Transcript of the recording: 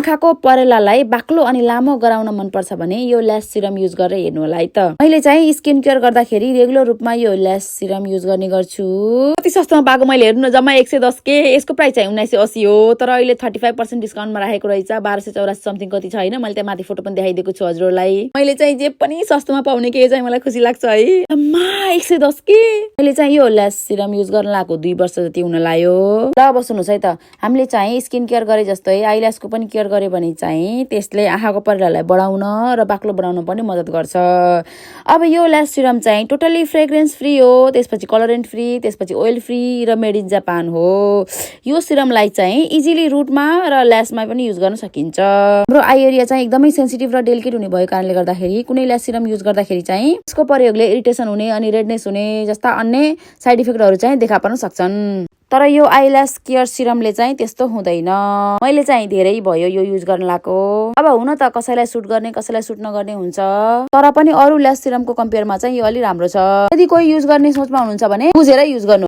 आँखाको परेलालाई बाक्लो अनि लामो गराउन मनपर्छ भने यो ल्यास सिरम युज गरेर हेर्नु होला है त। मैले चाहिँ स्किन केयर गर्दाखेरि रेगुलर रूपमा यो ल्यास सिरम युज गर्ने गर्छु। कति सस्तोमा पाएको मैले हेर्नु न, जम्मा 110 के। यसको प्राइस चाहिँ 1980 हो, तर अहिले 35% डिस्काउन्टमा राखेको रहेछ। 1284 समथिङ कति छ हैन। मैले त्यहाँ माथि फोटो पनि देखाइदिएको छु हजुरहरूलाई। मैले चाहिँ जे पनि सस्तोमा पाउने के चाहिँ मलाई खुसी लाग्छ है। अम्मा 110 के। मैले चाहिँ यो ल्यास सिरम युज गर्न लागेको 2 वर्ष जति हुन लाग्यो। ल अब सुन्नुस् है त, हामीले चाहिँ स्किन केयर गरे जस्तै आइल्यासको पनि केयर गरे भने चाहिँ त्यसले आँखाको परेलालाई बढाउन र बाक्लो बनाउन पनि मद्दत गर्छ। अब यो ल्यास सिरम चाहिँ टोटली फ्रेग्रेन्स फ्री हो, त्यसपछि कलरेन्ट फ्री, त्यसपछि ओइल फ्री र मेड इन जापान हो। यो सिरमलाई चाहिँ इजिली रुटमा र ल्यासमा पनि युज गर्न सकिन्छ। हाम्रो आई एरिया चाहिँ एकदमै सेन्सिटिभ र डेलिकेट हुने भएको कारणले गर्दाखेरि कुनै ल्यास सिरम युज गर्दाखेरि चाहिँ यसको प्रयोगले इरिटेसन हुने अनि रेडनेस हुने जस्ता अन्य साइड इफेक्टहरू चाहिँ देखा पर्न सक्छन्। तर यो आइल्यास केयर सिरमले चाहिँ त्यस्तो हुँदैन। मैले चाहिँ धेरै भयो यो युज गर्न लागेको। अब हुन त कसैलाई सुट गर्ने कसैलाई सुट नगर्ने हुन्छ, तर पनि अरू ल्यास सिरमको कम्पेयरमा चाहिँ यो अलि राम्रो छ। यदि कोही युज गर्ने सोचमा हुनुहुन्छ भने बुझेर युज गर्नु।